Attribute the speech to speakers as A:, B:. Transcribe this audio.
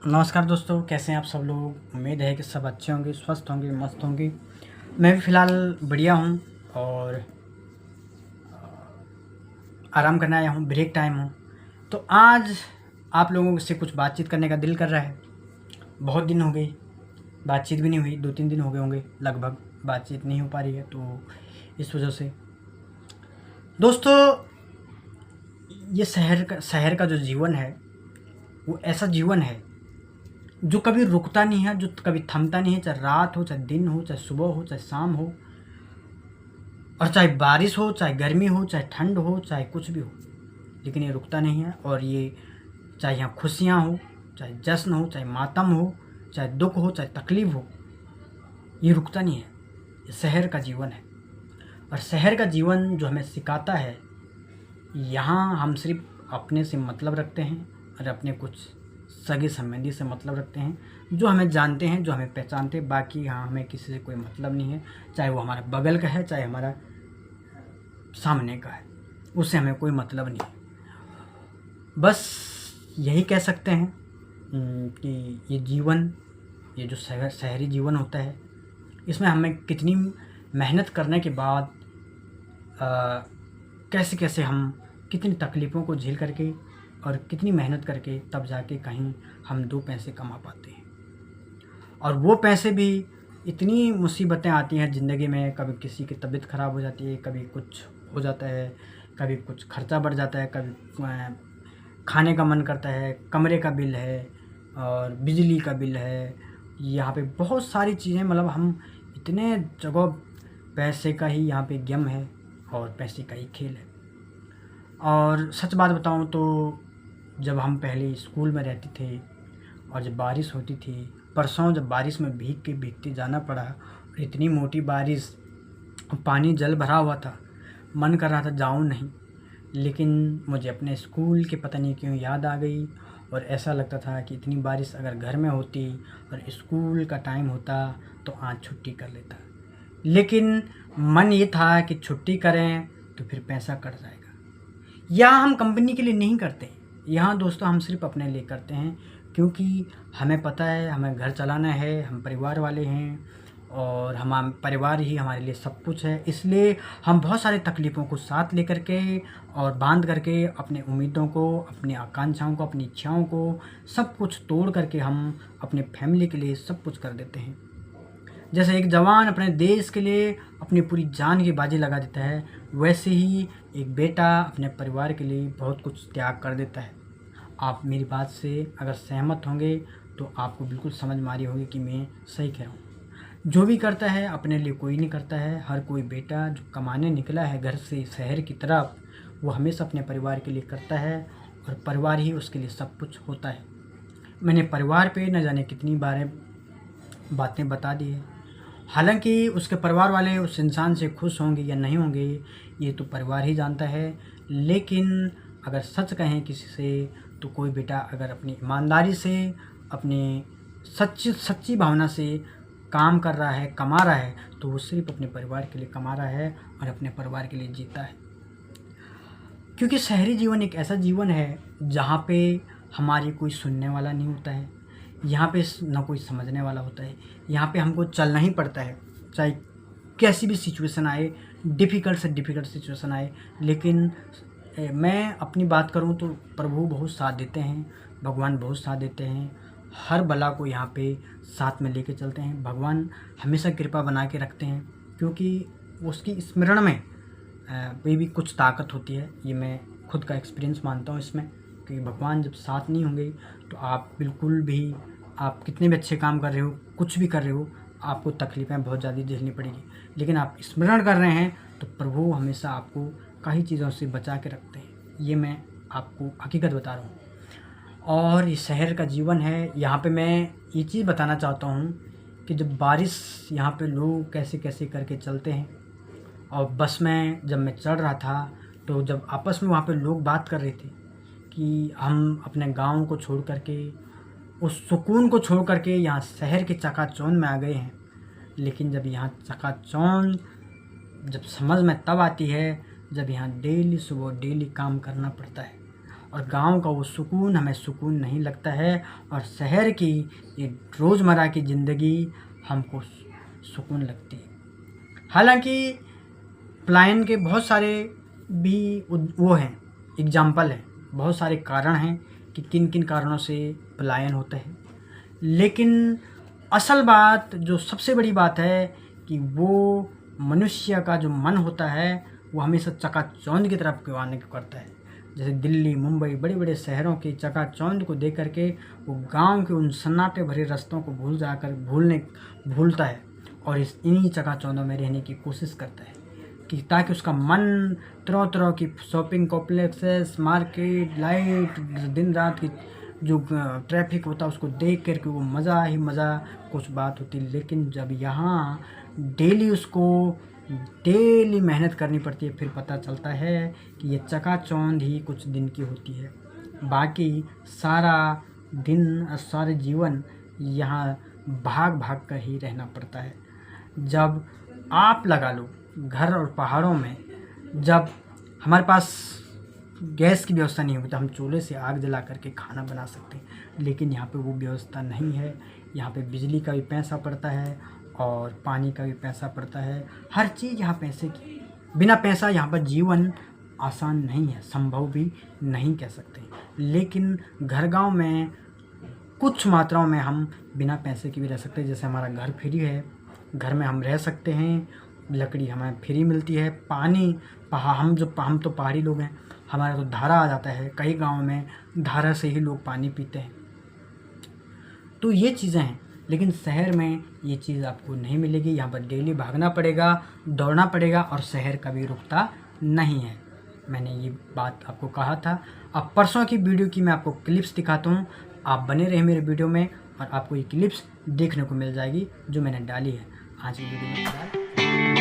A: नमस्कार दोस्तों, कैसे हैं आप सब लोग। उम्मीद है कि सब अच्छे होंगे, स्वस्थ होंगे, मस्त होंगे। मैं भी फ़िलहाल बढ़िया हूँ और आराम करने आया हूँ, ब्रेक टाइम हो। तो आज आप लोगों से कुछ बातचीत करने का दिल कर रहा है। बहुत दिन हो गए, बातचीत भी नहीं हुई, 2-3 दिन हो गए होंगे लगभग, बातचीत नहीं हो पा रही है, तो इस वजह से दोस्तों ये शहर का जो जीवन है वो ऐसा जीवन है जो कभी रुकता नहीं है, जो कभी थमता नहीं है। चाहे रात हो, चाहे दिन हो, चाहे सुबह हो, चाहे शाम हो, और चाहे बारिश हो, चाहे गर्मी हो, चाहे ठंड हो, चाहे कुछ भी हो, लेकिन ये रुकता नहीं है। और ये चाहे यहाँ खुशियाँ हो, चाहे जश्न हो, चाहे मातम हो, चाहे दुख हो, चाहे तकलीफ हो, ये रुकता नहीं है। ये शहर का जीवन है। और शहर का जीवन जो हमें सिखाता है, यहाँ हम सिर्फ अपने से मतलब रखते हैं और अपने कुछ सगे संबंधी से मतलब रखते हैं, जो हमें जानते हैं, जो हमें पहचानते हैं। बाकी यहाँ हमें किसी से कोई मतलब नहीं है, चाहे वो हमारा बगल का है, चाहे हमारा सामने का है, उससे हमें कोई मतलब नहीं है। बस यही कह सकते हैं कि ये जीवन, ये जो शहरी जीवन होता है, इसमें हमें कितनी मेहनत करने के बाद कैसे कैसे हम कितनी तकलीफ़ों को झेल करके और कितनी मेहनत करके तब जाके कहीं हम 2 पैसे कमा पाते हैं। और वो पैसे भी, इतनी मुसीबतें आती हैं ज़िंदगी में, कभी किसी की तबीयत ख़राब हो जाती है, कभी कुछ हो जाता है, कभी कुछ खर्चा बढ़ जाता है, कभी खाने का मन करता है, कमरे का बिल है और बिजली का बिल है। यहाँ पे बहुत सारी चीज़ें, मतलब हम इतने जगह, पैसे का ही यहाँ पे गेम है और पैसे का ही खेल है। और सच बात बताऊँ तो जब हम पहले स्कूल में रहते थे और जब बारिश होती थी, परसों जब बारिश में भीगते जाना पड़ा, और इतनी मोटी बारिश, पानी जल भरा हुआ था, मन कर रहा था जाऊँ नहीं, लेकिन मुझे अपने स्कूल के पता नहीं क्यों याद आ गई। और ऐसा लगता था कि इतनी बारिश अगर घर में होती और स्कूल का टाइम होता तो आज छुट्टी कर लेता। लेकिन मन ये था कि छुट्टी करें तो फिर पैसा कट जाएगा। यहाँ हम कंपनी के लिए नहीं करते, यहाँ दोस्तों हम सिर्फ अपने लिए करते हैं, क्योंकि हमें पता है हमें घर चलाना है, हम परिवार वाले हैं और हम परिवार ही हमारे लिए सब कुछ है। इसलिए हम बहुत सारी तकलीफ़ों को साथ लेकर के और बांध करके अपने उम्मीदों को, अपनी आकांक्षाओं को, अपनी इच्छाओं को, सब कुछ तोड़ करके हम अपने फैमिली के लिए सब कुछ कर देते हैं। जैसे एक जवान अपने देश के लिए अपनी पूरी जान की बाजी लगा देता है, वैसे ही एक बेटा अपने परिवार के लिए बहुत कुछ त्याग कर देता है। आप मेरी बात से अगर सहमत होंगे तो आपको बिल्कुल समझ में आ रही होगी कि मैं सही कह रहा हूँ। जो भी करता है अपने लिए कोई नहीं करता है। हर कोई बेटा जो कमाने निकला है घर से शहर की तरफ, वो हमेशा अपने परिवार के लिए करता है और परिवार ही उसके लिए सब कुछ होता है। मैंने परिवार पे न जाने कितनी बातें बता दी है। हालांकि उसके परिवार वाले उस इंसान से खुश होंगे या नहीं होंगे, ये तो परिवार ही जानता है। लेकिन अगर सच कहें किसी से, तो कोई बेटा अगर अपनी ईमानदारी से, अपनी सच्ची भावना से काम कर रहा है, कमा रहा है, तो वो सिर्फ अपने परिवार के लिए कमा रहा है और अपने परिवार के लिए जीता है। क्योंकि शहरी जीवन एक ऐसा जीवन है जहाँ पे हमारी कोई सुनने वाला नहीं होता है, यहाँ पे ना कोई समझने वाला होता है। यहाँ पे हमको चलना ही पड़ता है, चाहे कैसी भी सिचुएशन आए, डिफ़िकल्ट से डिफ़िकल्ट सिचुएशन आए। लेकिन मैं अपनी बात करूँ तो प्रभु बहुत साथ देते हैं, भगवान बहुत साथ देते हैं। हर बला को यहाँ पे साथ में लेके चलते हैं। भगवान हमेशा कृपा बना के रखते हैं, क्योंकि उसकी स्मरण में भी कुछ ताकत होती है। ये मैं खुद का एक्सपीरियंस मानता हूँ इसमें, कि भगवान जब साथ नहीं होंगे तो आप बिल्कुल भी, आप कितने भी अच्छे काम कर रहे हो, कुछ भी कर रहे हो, आपको तकलीफ़ें बहुत ज़्यादा झेलनी पड़ेगी। लेकिन आप स्मरण कर रहे हैं तो प्रभु हमेशा आपको कई चीज़ों से बचा के रखते हैं। ये मैं आपको हकीकत बता रहा हूँ। और ये शहर का जीवन है। यहाँ पे मैं ये चीज़ बताना चाहता हूँ कि जब बारिश, यहाँ पे लोग कैसे कैसे करके चलते हैं। और बस में जब मैं चढ़ रहा था तो जब आपस में वहाँ पे लोग बात कर रहे थे कि हम अपने गाँव को छोड़ करके, उस सुकून को छोड़ करके यहाँ शहर के चकाचौंध में आ गए हैं। लेकिन जब यहाँ चकाचौंध जब समझ में तब आती है जब यहाँ डेली सुबह डेली काम करना पड़ता है। और गांव का वो सुकून हमें सुकून नहीं लगता है, और शहर की ये रोज़मर्रा की ज़िंदगी हमको सुकून लगती है। हालांकि पलायन के बहुत सारे भी वो हैं, एग्जाम्पल हैं, बहुत सारे कारण हैं कि किन किन कारणों से पलायन होता है, लेकिन असल बात जो सबसे बड़ी बात है कि वो मनुष्य का जो मन होता है वो हमेशा चकाचौंध की तरफ आने को करता है। जैसे दिल्ली, मुंबई, बड़े बड़े शहरों की चकाचौंध को देख करके वो गांव के उन सन्नाटे भरे रास्तों को भूलता है और इन्हीं चकाचौंधों में रहने की कोशिश करता है कि ताकि उसका मन तरह तरह की शॉपिंग कॉम्प्लेक्सेस, मार्केट, लाइट, दिन रात की जो ट्रैफिक होता है उसको देख करके वो मज़ा ही मज़ा कुछ बात होती। लेकिन जब यहाँ डेली मेहनत करनी पड़ती है, फिर पता चलता है कि ये चकाचौंध ही कुछ दिन की होती है, बाकी सारा दिन और सारे जीवन यहाँ भाग भाग कर ही रहना पड़ता है। जब आप लगा लो घर और पहाड़ों में, जब हमारे पास गैस की व्यवस्था नहीं होती तो हम चूल्हे से आग जला करके खाना बना सकते हैं, लेकिन यहाँ पे वो व्यवस्था नहीं है। यहाँ पे बिजली का भी पैसा पड़ता है और पानी का भी पैसा पड़ता है, हर चीज़ यहाँ पैसे की, बिना पैसा यहाँ पर जीवन आसान नहीं है, संभव भी नहीं कह सकते। लेकिन घर गांव में कुछ मात्राओं में हम बिना पैसे के भी रह सकते हैं। जैसे हमारा घर फ्री है, घर में हम रह सकते हैं, लकड़ी हमें फ्री मिलती है, पानी हम तो पहाड़ी लोग हैं, हमारा तो धारा आ जाता है, कई गाँव में धारा से ही लोग पानी पीते हैं। तो ये चीज़ें हैं, लेकिन शहर में ये चीज़ आपको नहीं मिलेगी। यहाँ पर डेली भागना पड़ेगा, दौड़ना पड़ेगा, और शहर कभी रुकता नहीं है। मैंने ये बात आपको कहा था। अब परसों की वीडियो की मैं आपको क्लिप्स दिखाता हूँ, आप बने रहे मेरे वीडियो में और आपको ये क्लिप्स देखने को मिल जाएगी जो मैंने डाली है। आज की वीडियो में